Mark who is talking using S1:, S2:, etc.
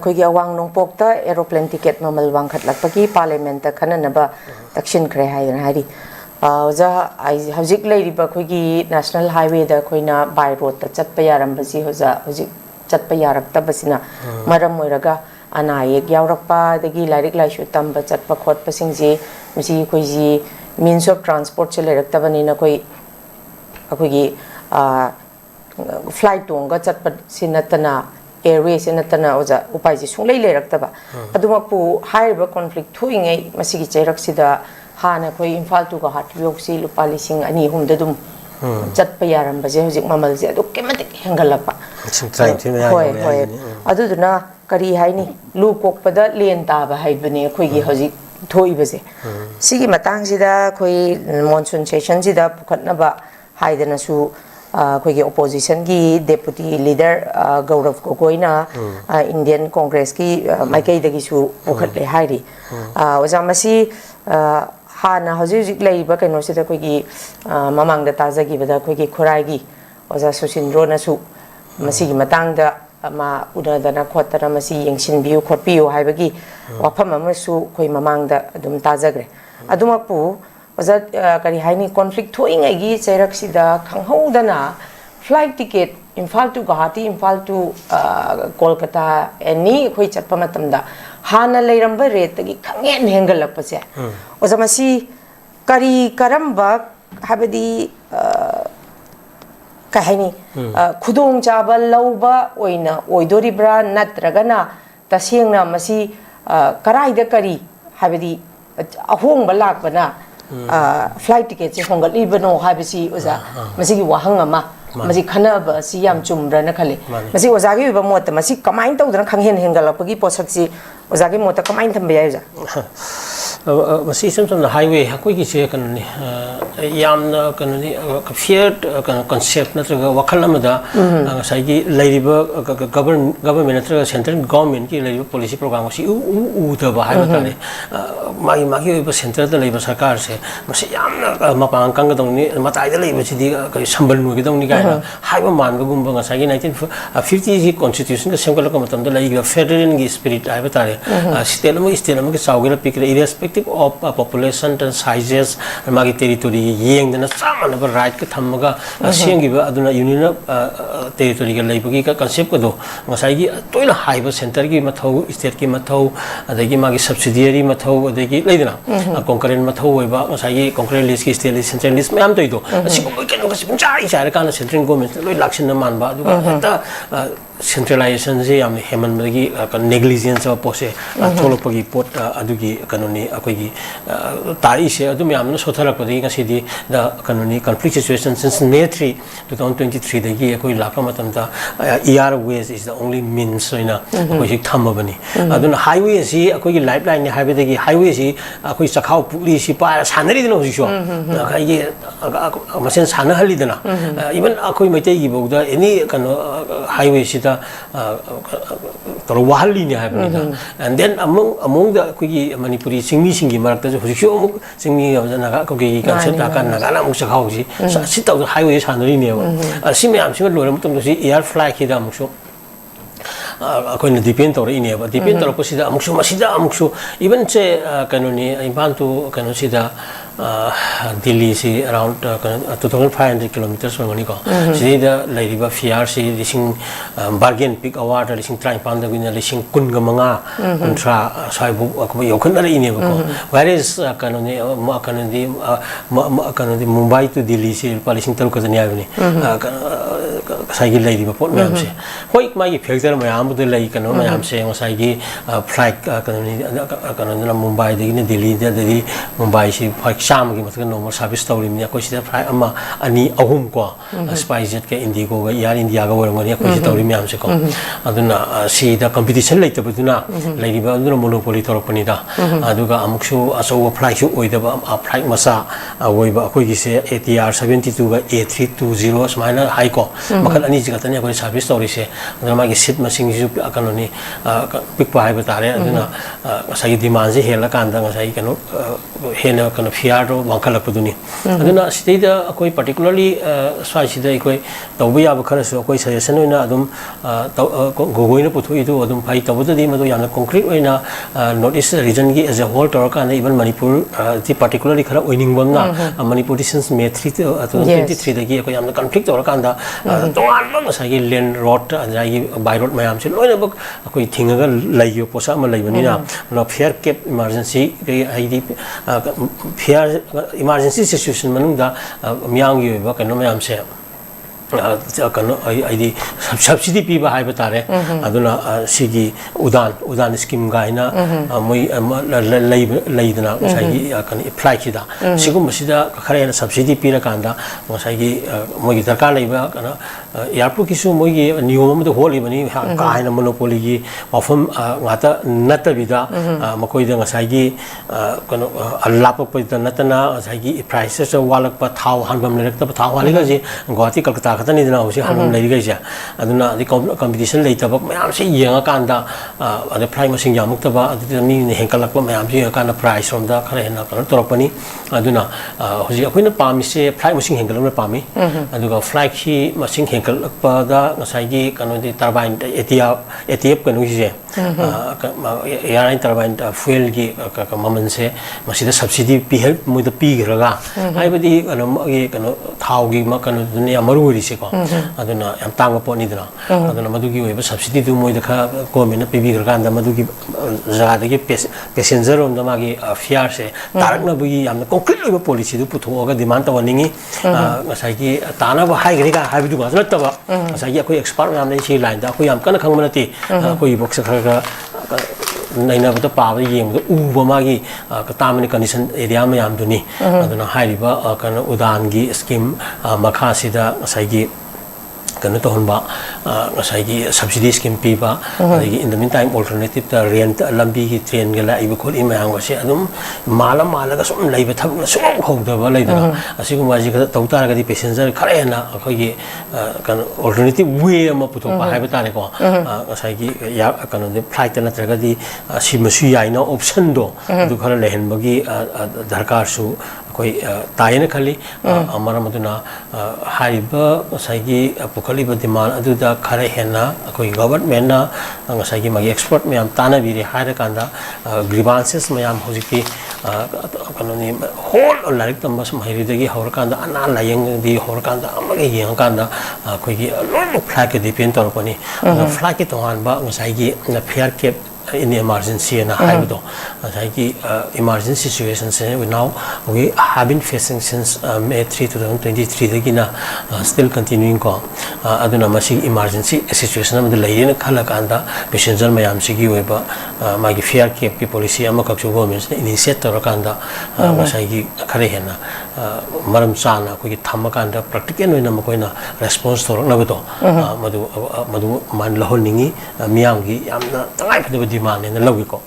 S1: ꯑꯩꯈꯣꯏꯒꯤ ꯑꯋꯥꯡ ꯅꯣꯡꯄꯣꯛꯇ ꯑꯦꯔꯣꯄ꯭ꯂꯦꯟ ꯇꯤꯀꯦꯠ ꯃꯃꯜ ꯋꯥꯡꯈꯠꯂꯛꯄꯒꯤ ꯄꯥꯔꯂꯤꯌꯥꯃꯦꯟꯇ ꯈꯟꯅꯅꯕ ꯇꯛꯁꯤꯟꯈ꯭ꯔꯦ ꯍꯥꯏꯗꯅ ꯍꯥꯏꯔꯤ ꯑꯣꯖꯥ ꯍꯧꯖꯤꯛ ꯂꯩꯔꯤꯕ ꯑꯩꯈꯣꯏꯒꯤ ꯅꯦꯁꯅꯦꯜ ꯍꯥꯏꯋꯦꯗ ꯑꯩꯈꯣꯏꯅ ꯕꯥꯏ ꯔꯣꯗꯇ ꯆꯠꯄ ꯌꯥꯔꯝꯕꯁꯤ ꯑꯣꯖꯥ ꯍꯧꯖꯤꯛ ꯆꯠꯄ ꯌꯥꯔꯛꯇꯕꯁꯤꯅ ꯃꯔꯝ ꯑꯣꯏꯔꯒ ꯑꯅꯥ ꯑꯌꯦꯛ ꯌꯥꯎꯔꯛꯄ ꯑꯗꯒꯤ ꯂꯥꯏꯔꯤꯛ ꯂꯥꯏꯁꯨ ꯇꯝꯕ ꯆꯠꯄ ꯈꯣꯠꯄꯁꯤꯡꯁꯤ ꯃꯁꯤ ꯑꯩꯈꯣꯏꯒꯤ ꯃꯤꯟꯁ ꯑꯣꯐ ꯇ꯭ꯔꯥꯟꯁꯄꯣꯔꯠꯁꯦ ꯂꯩꯔꯛꯇꯕꯅꯤꯅ ꯑꯩꯈꯣꯏꯒꯤ ꯐ꯭ꯂꯥꯏꯠ ꯇꯣꯡꯒ ꯆꯠꯄꯁꯤ ꯅꯠꯇꯅ airways natana oja upai ji sunglei leiraktaba adumapu hairiba conflict thuingai masigi cheirak hana khoi imphal tu ga hatliyoksi lupa lising ani humda dum chatpa yaram baje hojik mamal je adu kematik hengalapa hoi aduduna kari haini lu kokpada len taba haibane khoi gi hojik thoi baje sigi matang sida khoi monsoon session sida pukhatnaba haidana su कोई opposition की deputy leader गौरव गोगोईना Indian Congress की माइकई दगी सु उखटले हाइरी ओजा मसी हाना हजिक लेइबा कइनोसिदा कोई ममांग दा ताजगी बदा कोई खुराईगी ओजा सुसिंद्रो नसु मसी की मतांगदा मा उनादना खोतना मसी यंगसिनबियु खोटपियु हाइबगी वाफम अमसु कोई ममांगदा अदुम ताजग्रे अदुमपु ओजा करी हाइनी कॉन्फ्लिक्ट थोइंगगी चैरक्सिदा खंगहौदना flight ticket Imphal to Guwahati Imphal to Kolkata एनी खोइ चटपा मतमदा हाना लेरंबा रेट तगी खंगेन हेंगलपसे ओजा मसी करी करंबा हाबदी कहानी खुदोंग चाबा लौबा ओइना ओइदोरिब्रा नत्रगना तसेंगना मसी कराइदा करी हाबदी अहोंगबा लाकबना फ्लाइट टिकेट से होंगलीबनो हाबसी ओजा मसी की वाहंग अमा मसी खनब सी याम चुमब्रना खले मसी ओजागी उबा मोत मसी कमाइन तौदना खंगहेन हेंगलपगी पोसक्सी ओजागी मोत कमाइन थंबे यायजा
S2: मसी सम हाईवे कोई की से कननी यामना कननी फेयर कांसेप्ट नत्रगा वखल अमदा साइगी लेरिबा गवर्नमेंट नत्रगा सेंट्रल गवर्नमेंट की लेरिबा पॉलिसी प्रोग्राम सी उदबा हाइबा ताने मागी मागी सेंट्रल दा लेबा सरकार से मसी यामना मपांग कंगदौनी मताइदा लेबा सिदी कई संबल नुगदौनी गायना हाइबा मानबगुंबा ngसागी 1950 की कॉन्स्टिट्यूशन का सेमगलक मतमदा लेइबा फेडरल की स्पिरिट हाइबा तारे स्टेट अमग के चावगेला पिकरे irrespective of population and sizes magi territory yengdana samanaba right ka thammaga sengiba aduna union territory ga leibagi ka concept ko do ngasai gi toila haiba center gi mathau state ki mathau adagi magi subsidiary mathau adagi leidana concurrent mathau oiba ngasai gi concurrent list ki state list central list mayam toido asigo kenu ka sibun chai chai kana central government loi laksin na manba aduga ta centralization je yam heman magi negligence of pose tholopagi pot adugi kanoni akogi tari se adum yamna sothalakpadi ngasidi the kanoni conflict situation since May 3 2023 dagi akoi laka matamda airways is the only means soina akoi thamabani aduna highway si akoi lifeline ni highway dagi highway si akoi chakhau puli si pa sanari dino husho kai gi masen sana hali dana even akoi maitai gi bogda any kano highway si da toro wahali ni haibani and then among the akoi manipuri singmi singi marakta jo husho singmi naga akoi concept akan naga na musha khauji si taw highway sanari ne si me am singa loram tum si air fly ki da musho akoi na depend tor ini ba depend tor ko sida amukshu even che kanoni impan tu kanoni sida Delhi si around 2,500 kilometers ngani ko sida lairiba fiar si lising bargain pick award lising try panda gwina lising kun ga manga kontra saibu akba yokhan ara ini ko whereas kanoni Mumbai to Delhi si lising taru ka jani avni saigi lairiba pot mayam se hoi mai factor mayam bu lai kano mayam se saigi flight kanoni Mumbai de Delhi de Mumbai si sham ki matkan normal service story ni ko sida flight ama ani ahum ko SpiceJet ke Indigo ga Air India ga warang ni ko sida story myam se ko aduna sida competition lai tabuduna lairiba aduna monopoly toropani da aduga amukshu aso flight su oidaba flight masa oiba ko gi se ATR 72 ga A320 smaina high ko makal ani jika tanya koi service story se aduna magi seat masing ju kanoni pikpa hai batare aduna ngasai demand je hela kanda ngasai kanu hena kanu fear ro wangkala puduni aduna sida koi particularly swai sida koi tawbu ya ba khara so koi suggestion oina adum gogoi na puthu idu adum pai tabuda di madu yana concrete oina notice region gi as a whole tor kana even manipur ti particularly khara oining bamna manipur since May 3 23 dagi koi yamna conflict tor kanda tongan ba ngasai gi land road adai by road mayam se loina bak koi thinga laiyo posa ma laibani na no fear cap emergency id fear emergency situation manungda myang gi ba kano mayam se kano id subsidy piba hai batare aduna sigi udan scheme gaina moi laidana sagi kan apply kida sigum sida khare subsidy pira kanda sagi moi darkar laiba kana airport kisu moi gi niyom am do holi bani ka haina monopoly gi wafam ngata natabida makoi da sagi kano allapak pa natana sagi prices walak pa thau hanbam lerek ta thau haliga ji Guwahati Kolkata khata ni dina hosi hanbam lerika ja aduna di competition leitaba mayam se yenga kanda ada price masing yamuk ta ba adu mi henkalak pa mayam se kana price rom da khare na kana toropani aduna hosi akoina pami se price masing henkalam na pami aduga flight ki masing henkalak pa da ngasai gi kano di turbine etf kanu ji airline turbine fuel gi maman se masida subsidy pi help mo da pi graga ai badi kano thau gi ma kano dunia maru ri se ko aduna yam tang po ni dina aduna madu gi we subsidy du mo da kha government pi bi graga da madu gi jaga da gi passenger on da ma gi fare se tarak na bu gi yam concrete le policy du putho ga demand ta waningi ngasai gi tana ba hai ga hai du ga na ta ba ngasai gi akoi expert ngam nei si line da akoi yam kana khang manati akoi box kha naina bata paaba yeng u ba magi ka tamani condition area ma yam duni aduna hairiba kana udan gi scheme makha sida ngasai gi kana to honba ngasai gi subsidy scheme pi ba in the meantime alternative ta rent lambi gi train ga la ibu khol ima hang wase adum mala ga som laiba thab na som hogda ba laida asigu ma ji ka tawtar ga di passenger khare na akhoi gi kana alternative way ma puto pa hai ba tare ko ngasai gi ya kana de flight na tra ga di simasu yai na option do du khara lehen ba gi darkar su koi tayena khali amara maduna haiba ngasai pukali ba demand adu da khare hena koi government na ngasai gi magi expert me am tana biri haira kanda grievances me am hojiki kanoni whole larik tamba sam hairi dagi hor kanda ana layeng di hor kanda amagi yang kanda koi gi lo flag ke depend tor pani flag ke tohan ba ngasai gi na fair cap in the emergency and emergency situations we have been facing since May 3 2023 dagina still continuing ko aduna masi emergency situation am de layin khala kanda passenger mayam sigi weba magi fair cap ki policy am ka government initiate tor kanda masai gi khare hena maram chana ko gi thamma kanda practical oina makoina response tor na beto madu man lahol ningi miyam gi yamna tangai phade demand in the logical